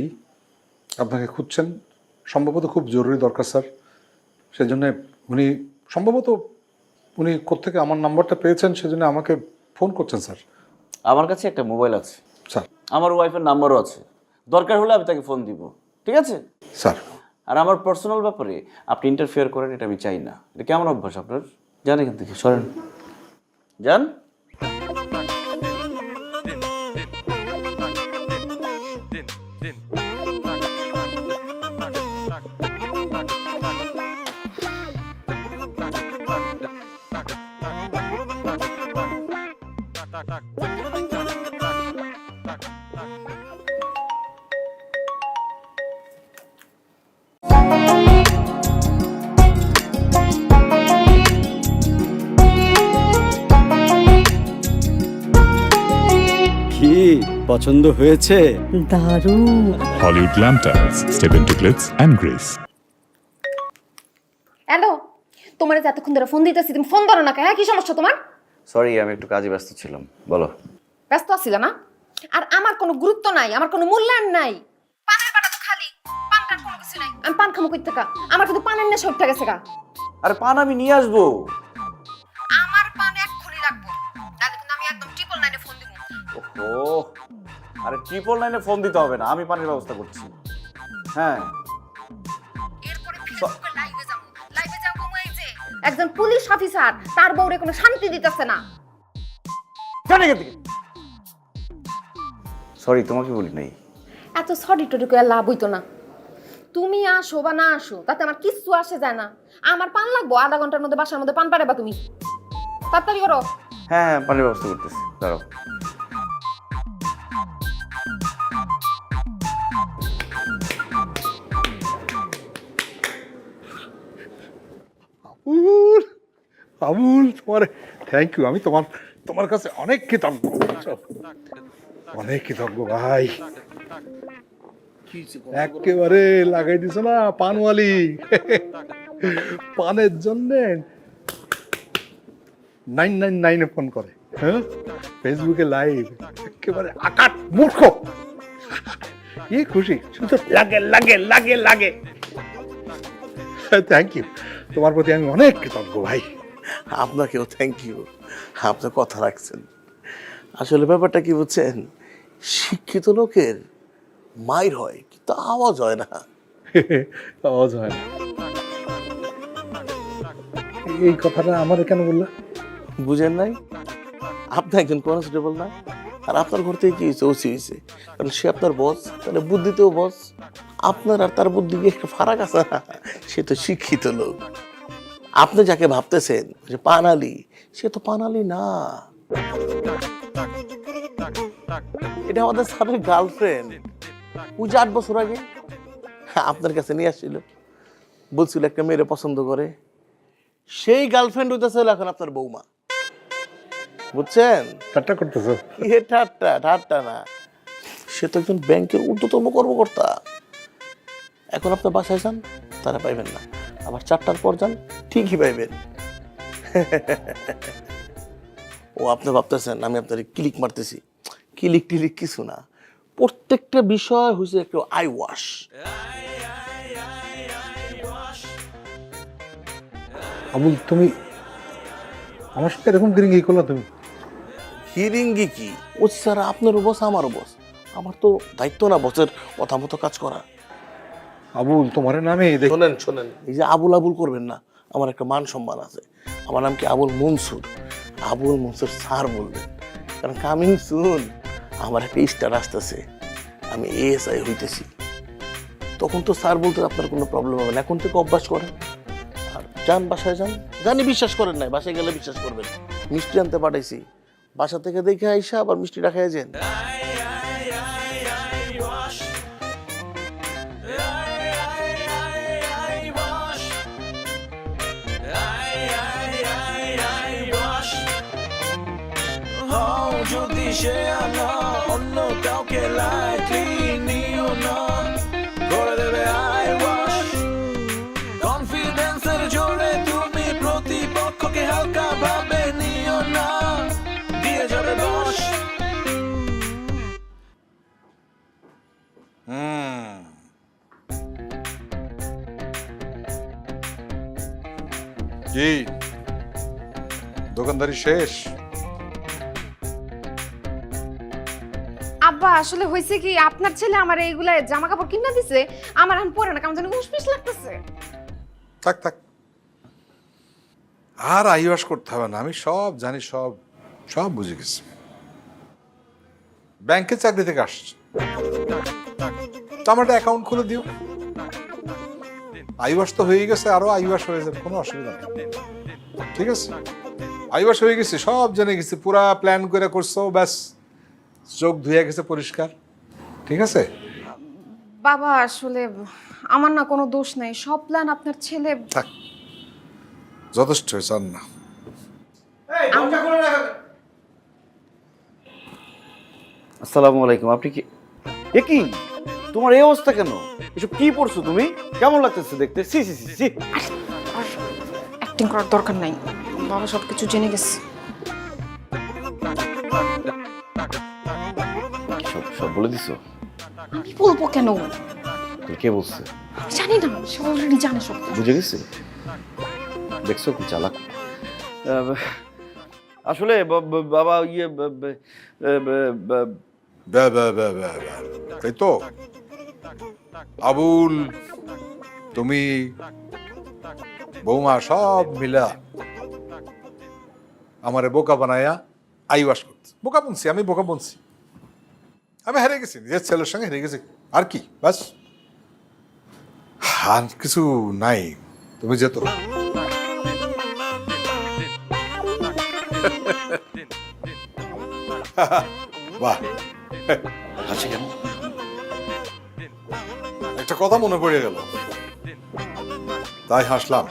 আপনাকে খুঁজছেন, সম্ভবত খুব জরুরি দরকার স্যার। সেই জন্যে উনি সম্ভবত উনি কোত্থেকে আমার নাম্বারটা পেয়েছেন, সেজন্য আমাকে ফোন করছেন স্যার। আমার কাছে একটা মোবাইল আছে, স্যার আমার ওয়াইফের নাম্বারও আছে, দরকার হলে আমি তাকে ফোন দিব, ঠিক আছে? স্যার, আর আমার পার্সোনাল ব্যাপারে আপনি ইন্টারফেয়ার করেন, এটা আমি চাই না। এটা কেমন অভ্যাস আপনার? যান এখান থেকে, সরেন, যান। কি পছন্দ হয়েছে? দারুণ। Hollywood Glamtals. Step into glitz and grace. Hello, তোমার যে এতক্ষণ ধরে ফোন দিতেছি, তুমি ফোন ধরো না কেন? হ্যাঁ, কি সমস্যা তোমার? সরি, আমি একটু কাজে ব্যস্ত ছিলাম, বলো। ব্যস্ত আছিল না? আর আমার কোনো গুরুত্ব নাই, আমার কোনো মূল্যায়ন নাই। পানের বাটা তো খালি, পান কার কোনো কিছু নাই। আমি পান খামো কই থেকে? আমার কিন্তু পানের নেশা উঠে গেছে গা। আরে পান আমি নিয়ে আসবো। আমার পান এক্ষুনি লাগবো, নাহলে কিন্তু আমি একদম ট্রিপল 9 ফোন দিব। ওহো, আরে 999 ফোন দিতে হবে না, আমি পানির ব্যবস্থা করছি। হ্যাঁ, এরপরে ফেসবুকে লাইভে যাবো এই যে একজন পুলিশ অফিসার তার বউরে কোনো শান্তি দিতেছে না। জানি এখান থেকে। সরি, তোমাকে বলি নাই। এত সরি টরি করে লাভ হইতো না। তুমি আসো বা না আসো তাতে আমার কিচ্ছু আসে যায় না। আমার পান লাগবো, আধা ঘন্টার মধ্যে বাসার মধ্যে পান পারেবা তুমি। তাড়াতাড়ি করো। হ্যাঁ হ্যাঁ, পানির ব্যবস্থা করতেছি, দাঁড়াও। আবুল, তোমার থ্যাংক ইউ। আমি তোমার তোমার কাছে অনেক কৃতজ্ঞ, অনেক কৃতজ্ঞ ভাই। একেবারে লাগাই দিছো না পানওয়ালি। পানের জন্য 999 ফোন করে, হ্যাঁ, ফেসবুকে লাইভ, একেবারে আকাট মূর্খ। কি খুশি, শুধু লাগে লাগে লাগে লাগে। থ্যাংক ইউ, তোমার প্রতি আমি অনেক কৃতজ্ঞ ভাই। আপনাকেও থ্যাংক ইউ, আপনি কথা রাখছেন। আসলে ব্যাপারটা কি বুঝছেন, শিক্ষিত লোকের মাইর হয় কিন্তু আওয়াজ হয় না। আওয়াজ হয় না, এই কথাটা আমার কেন বললা? বুঝেন নাই? আপনি একজন কনস্টেবল না, আর আপনার ঘর থেকে কি হয়েছে? ওসি হয়েছে, কারণ সে আপনার বস, তাহলে বুদ্ধিতেও বস। আপনার আর তার বুদ্ধি কি একটা ফারাক আছে না? সে তো শিক্ষিত লোক। আপনি যাকে ভাবতেছেন যে পানালি, সে তো পানালি না। এটা আমাদের স্যারের গার্লফ্রেন্ড। ওই যে 8 বছর আগে আপনার কাছে নিয়ে আসছিল, বলছিল একটা মেয়েরে পছন্দ করে। সেই গার্লফ্রেন্ড হইতেছে এখন আপনার বৌমা। বুঝছেন? ঠাট্টা করতেছো? এ ঠাট্টা ঠাট্টা না, সে তো একজন ব্যাংকের ঊর্ধ্বতন কর্মকর্তা। এখন আপনার বাসায় যান, তারা পাইবেন না, আবার 4টার পর যান, ঠিকই পাইবেন। ও আপনি ভাবতেছেন আমি আপনার ক্লিক মারতেছি, ক্লিক টিলিক কিছু না, প্রত্যেকটা বিষয় হয়েছে একটু আই ওয়াশ। আবুল, তুমি আমার সাথে এরকম গিরিঙ্গি করলা তুমি? হিরিঙ্গি কি? ও স্যার আপনারও বস আমারও বস, আমার তো দায়িত্ব না বসের কথা মতো কাজ করা। আবুল, তোমার নামে শোনেন শোনেন, এই যে আবুল আবুল করবেন না, আমার একটা মান সম্মান আছে। আমার নাম কি আবুল মনসুর, আবুল মনসুর স্যার বলবেন, কারণ কামিং সুন আমার একটা স্টার আসতেছে, আমি এএসআই হইতেছি। তখন তো স্যার বলতে আপনার কোনো প্রবলেম হবে না, এখন থেকে অভ্যাস করেন। আর যান বাসায় যান, জানি বিশ্বাস করেন নাই, বাসায় গেলে বিশ্বাস করবেন। মিষ্টি আনতে পাঠাইছি, বাসা থেকে দেখে আইসা আবার মিষ্টিটা খেয়ে যান। যদি সে আনা অন্য কাউকে লাইটলি নিও না, করে দেবে আই ওয়াশ। কনফিডেন্সের জোরে তুমি প্রতিপক্ষকে হালকা ভাবে নিও না, দিয়ে যাবে বশ। কি দোকানদারি শেষ? আব্বা আসলে হয়েছে কি, আপনার ছেলে আমার এইগুলা জামা কাপড় কিনে দিছে, আমার এখন পরে না, কেমন জানি উসপিস লাগতেছে। থাক থাক, আর আইওয়াস করতে হবে না, আমি সব জানি, সব সব বুঝে গেছি। ব্যাংকের চাকরি থেকে আসছে, তো আমার একটা অ্যাকাউন্ট খুলে দিও। আইওয়াস তো হয়ে গেছে, আরো আইওয়াস হয়ে যাবে, কোনো অসুবিধা নেই। ঠিক আছে, আইওয়াস হয়ে গেছে, সব জেনে গেছি, পুরা প্ল্যান করে করছো, ব্যাস চোখ ধুয়ে গেছে পরিষ্কার। ঠিক আছে বাবা আসলে আমার না কোনো দোষ নাই, সব প্ল্যান আপনার ছেলে। থাক, যথেষ্ট হয়েছে, আর না। আসসালামু আলাইকুম। আপনি কি এ কি তোমার এই অবস্থা কেন? এসব কি পড়ছো তুমি? কেমন লাগতেছে দেখতে? সি সি সি সি। আর অ্যাক্টিং করার দরকার নাই, বাবা সব কিছু জেনে গেছে। সব সব বলে দিছো? আমি বলবো কেন? তোর কে বলছে? আমি জানি না, সে অলরেডি জানে সব। বুঝে গেছে? দেখছো কি চালাক। আসলে বাবা ইয়ে তাই তো আবুল, তুমি বৌমা সব মিলা আমারে বোকা বানায়া আইওয়াস করছে। বোকা বুনছি, আমি বোকা বুনছি, আমি হেরে গেছি, নিজের ছেলের সঙ্গে হেরে গেছি, আর কি, বাস আর কিছু নাই। তুমি যেত বাহ, আছে কেন? একটা কথা মনে পড়ে গেল, তাই হাসলাম।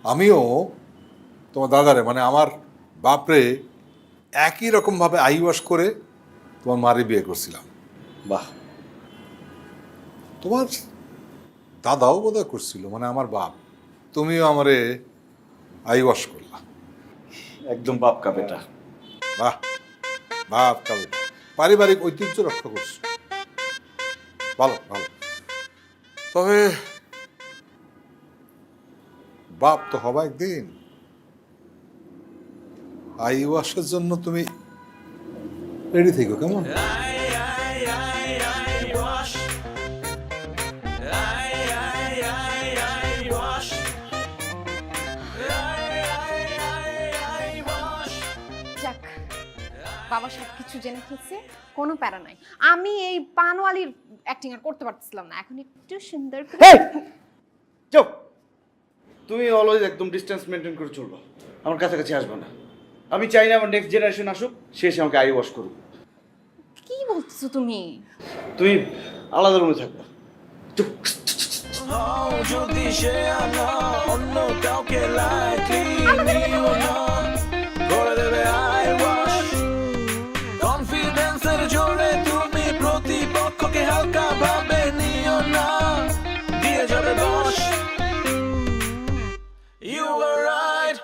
আমিও তোমার দাদারে, মানে আমার বাপরে একই রকম ভাবে আইওয়াশ করে তোমার মারে বিয়ে করছিলাম। বাহ, তোমার দাদাও বোধহয় করছিল, মানে আমার বাপ। তুমিও আমারে আইওয়াশ করলা। একদম বাপ কা বেটা। বাহ, বাপ কা বেটা, পারিবারিক ঐতিহ্য রক্ষা করছো, ভালো ভালো। তবে বাপ তো হবা একদিন, আইওয়াশের জন্য তুমি রেডি থেকো, কেমন? যাক, বাবা সব কিছু জেনে ফেলছে, কোনো প্যারা নাই। আমি এই পানওয়ালির অ্যাক্টিং আর করতে পারতেছিলাম না, এখন একটু সুন্দর করে। চুপ। তুমি অলওয়েজ একদম ডিস্টেন্স মেনটেন করে চলবা, আমার কাছাকাছি আসবে না। আমি চাই না আমার নেক্সট জেনারেশন আসুক, সে এসে আমাকে আই ওয়াশ করুক। কি বলছো তুমি? তুমি আলাদা রুমে থাকবা। চুপ। হও যদি সে আনা অন্য কাউকে লাইটলি নিও না করে দেবে আই ওয়াশ কনফিডেন্সের জোরে তুমি প্রতিপক্ষকে হালকা ভাবে নিও না দিয়ে যাবে বশ You were right,